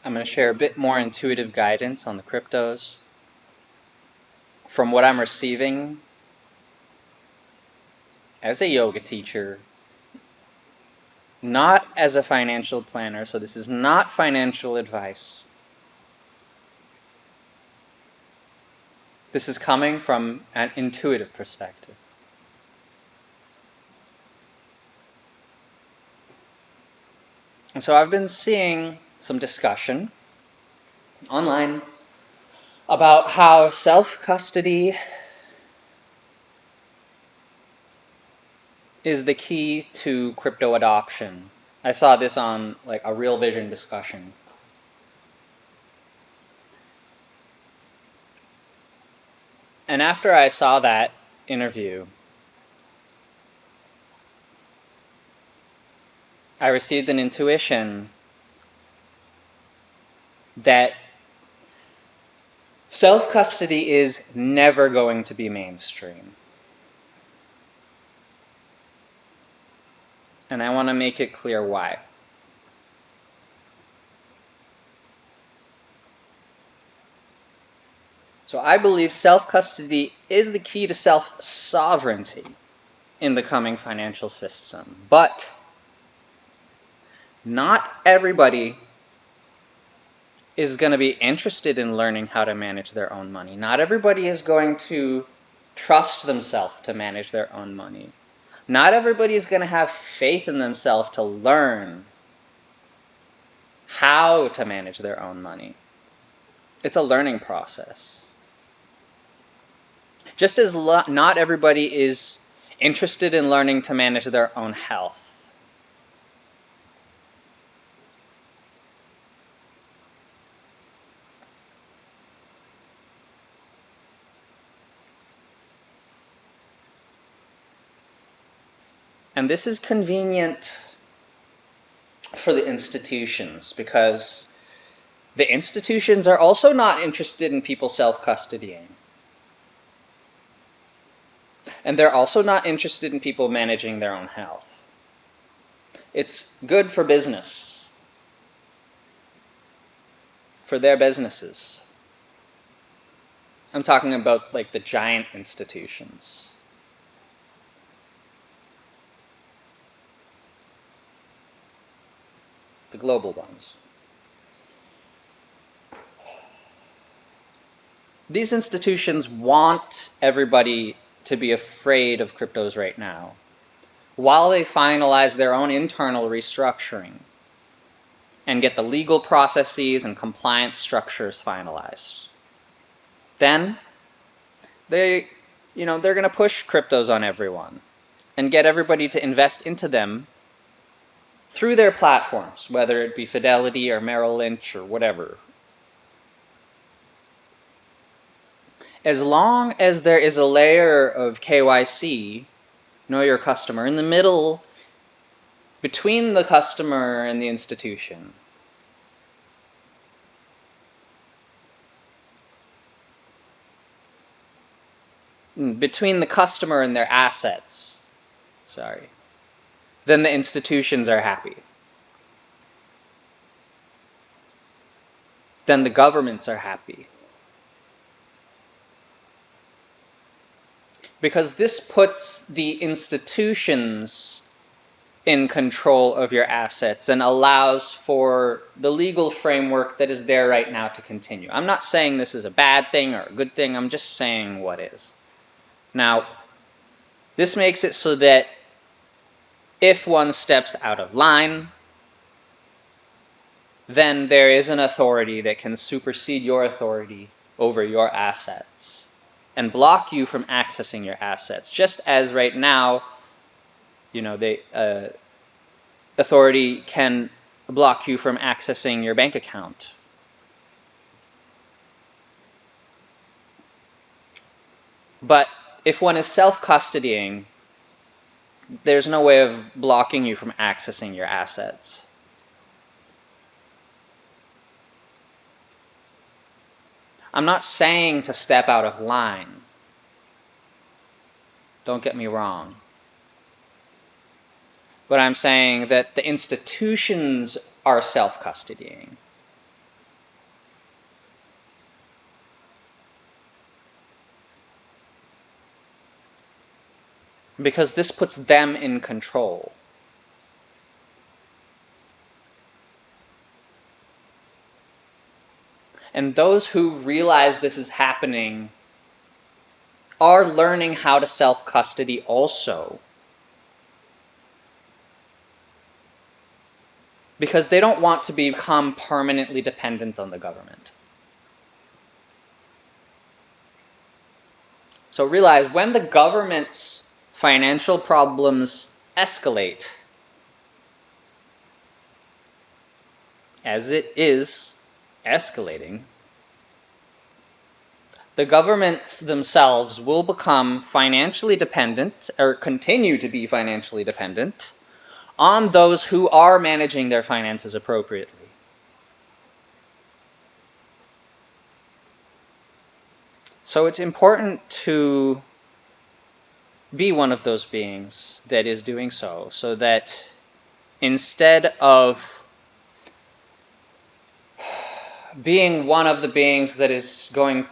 I'm going to share a bit more intuitive guidance on the cryptos from what I'm receiving as a yoga teacher, not as a financial planner, so this is not financial advice. This is coming from an intuitive perspective. And so I've been seeing some discussion online about how self-custody is the key to crypto adoption. I saw this on like a Real Vision discussion. And after I saw that interview, I received an intuition that self-custody is never going to be mainstream. And I want to make it clear why. So I believe self-custody is the key to self-sovereignty in the coming financial system. But not everybody is going to be interested in learning how to manage their own money. Not everybody is going to trust themselves to manage their own money. Not everybody is going to have faith in themselves to learn how to manage their own money. It's a learning process. Just as not everybody is interested in learning to manage their own health. And this is convenient for the institutions because the institutions are also not interested in people self-custodying. And they're also not interested in people managing their own health. It's good for business, for their businesses. I'm talking about like the giant institutions. The global ones. These institutions want everybody to be afraid of cryptos right now, while they finalize their own internal restructuring and get the legal processes and compliance structures finalized. Then they're going to push cryptos on everyone and get everybody to invest into them through their platforms, whether it be Fidelity or Merrill Lynch or whatever. As long as there is a layer of KYC, know your customer, in the middle between the customer and the institution, between the customer and their assets, then the institutions are happy. Then the governments are happy. Because this puts the institutions in control of your assets and allows for the legal framework that is there right now to continue. I'm not saying this is a bad thing or a good thing, I'm just saying what is. Now, this makes it so that if one steps out of line, then there is an authority that can supersede your authority over your assets and block you from accessing your assets. Just as right now, authority can block you from accessing your bank account. But if one is self-custodying, there's no way of blocking you from accessing your assets. I'm not saying to step out of line. Don't get me wrong. But I'm saying that the institutions are self-custodying. because this puts them in control. And those who realize this is happening are learning how to self-custody also. Because they don't want to become permanently dependent on the government. So realize when the government's financial problems escalate, as it is escalating, the governments themselves will become financially dependent, or continue to be financially dependent, on those who are managing their finances appropriately. So it's important to be one of those beings that is doing so that instead of being one of the beings that is going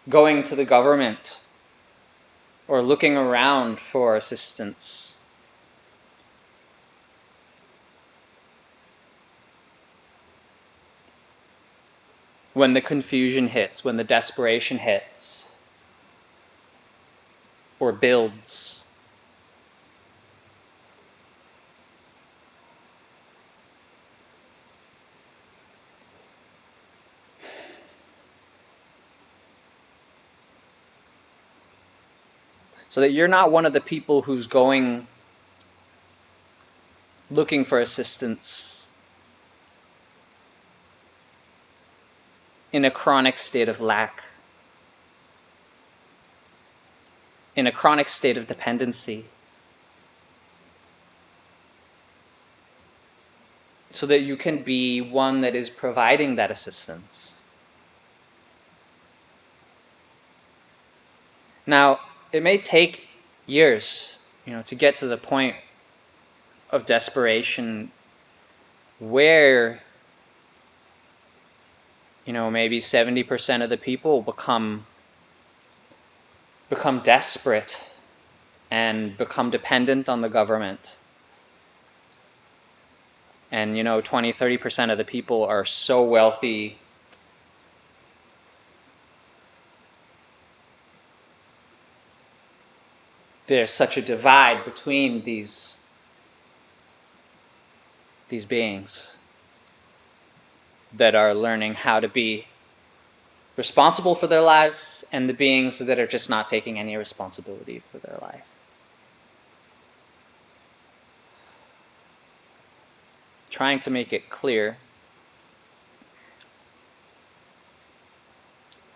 to the government or looking around for assistance, when the confusion hits, when the desperation hits or builds, so that you're not one of the people who's going looking for assistance in a chronic state of lack, in a chronic state of dependency, so that you can be one that is providing that assistance. Now, it may take years, to get to the point of desperation where, maybe 70% of the people become desperate and become dependent on the government. And 20-30% of the people are so wealthy there's such a divide between these beings that are learning how to be responsible for their lives, and the beings that are just not taking any responsibility for their life. Trying to make it clear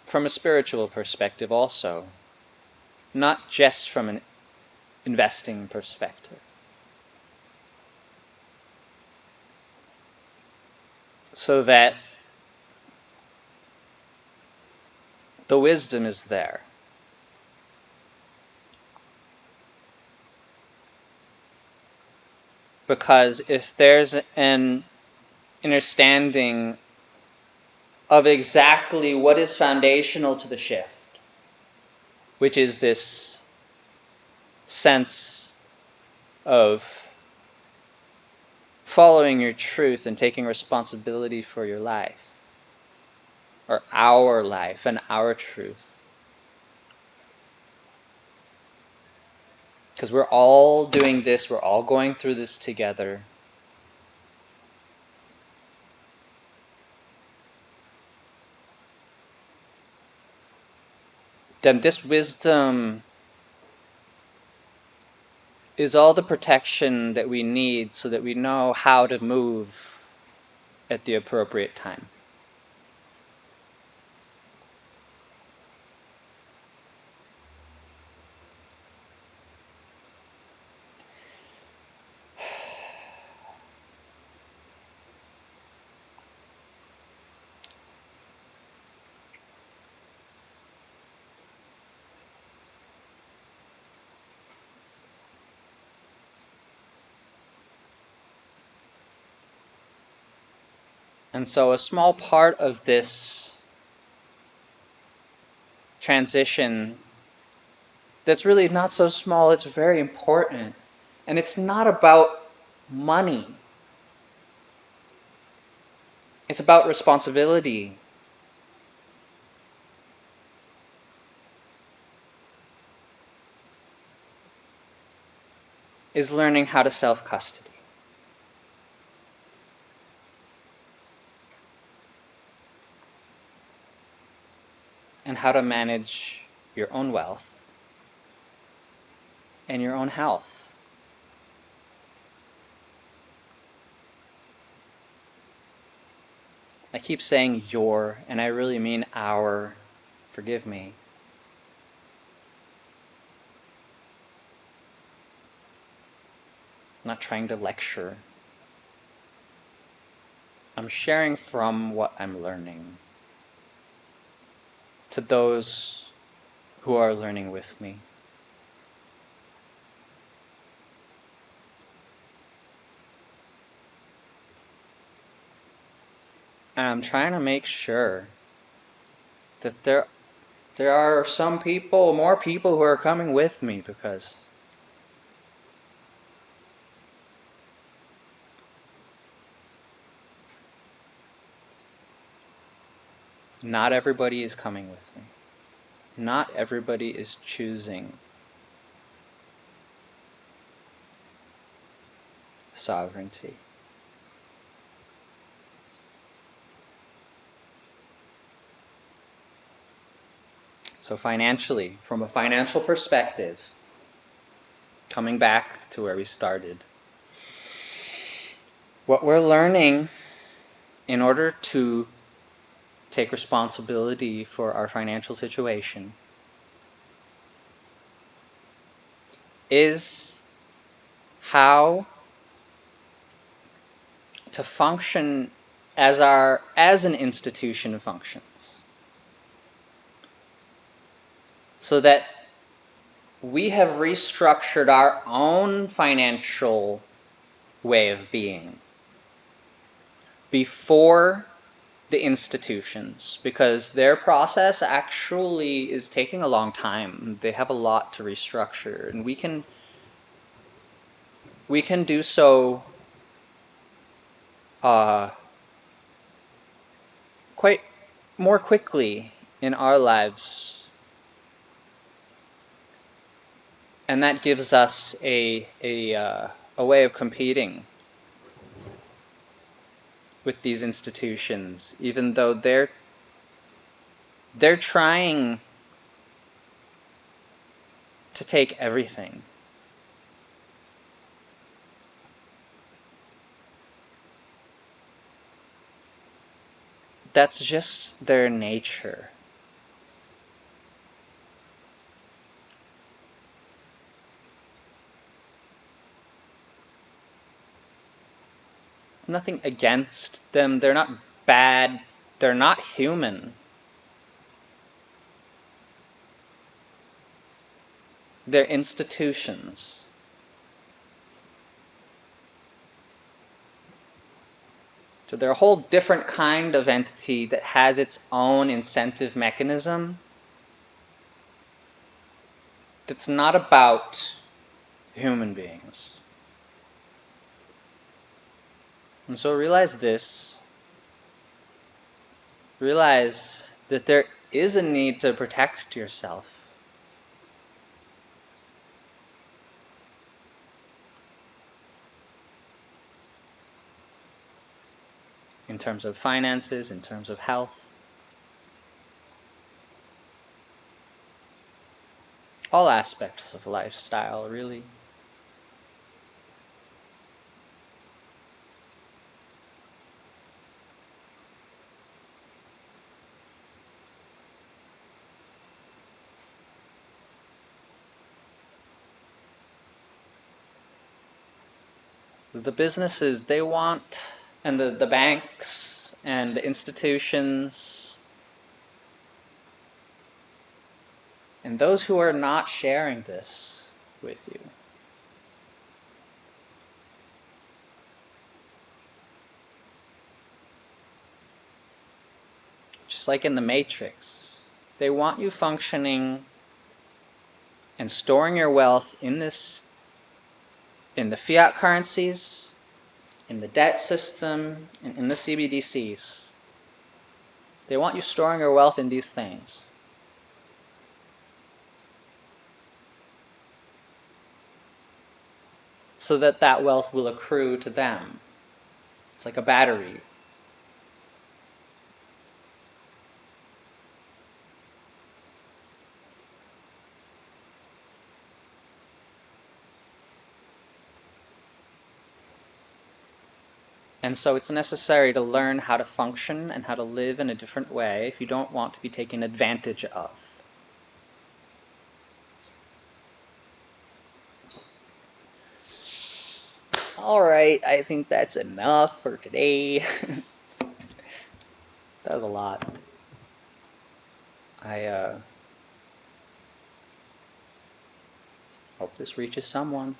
from a spiritual perspective also, not just from an investing perspective. So that the wisdom is there. Because if there's an understanding of exactly what is foundational to the shift, which is this sense of following your truth and taking responsibility for your life, or our life and our truth. Because we're all doing this, we're all going through this together. Then this wisdom is all the protection that we need so that we know how to move at the appropriate time. And so a small part of this transition that's really not so small, it's very important. And it's not about money. It's about responsibility. Is learning how to self-custody. And how to manage your own wealth and your own health. I keep saying your, and I really mean our. Forgive me. I'm not trying to lecture. I'm sharing from what I'm learning to those who are learning with me. And I'm trying to make sure that there are some people, more people who are coming with me, because not everybody is coming with me. Not everybody is choosing sovereignty. So financially, from a financial perspective, coming back to where we started, what we're learning in order to take responsibility for our financial situation is how to function as an institution functions, so that we have restructured our own financial way of being before the institutions, because their process actually is taking a long time. They have a lot to restructure, and we can do so quite more quickly in our lives, and that gives us a way of competing with these institutions, even though they're trying to take everything. That's just their nature. Nothing against them. They're not bad. They're not human. They're institutions. So they're a whole different kind of entity that has its own incentive mechanism that's not about human beings. And so realize this. Realize that there is a need to protect yourself. In terms of finances, in terms of health. All aspects of lifestyle, really. The businesses, they want, and the banks and the institutions, and those who are not sharing this with you, just like in the Matrix, they want you functioning and storing your wealth in the fiat currencies, in the debt system, and in the CBDCs. They want you storing your wealth in these things. So that that wealth will accrue to them. It's like a battery. And so it's necessary to learn how to function and how to live in a different way if you don't want to be taken advantage of. All right, I think that's enough for today. That was a lot. I hope this reaches someone.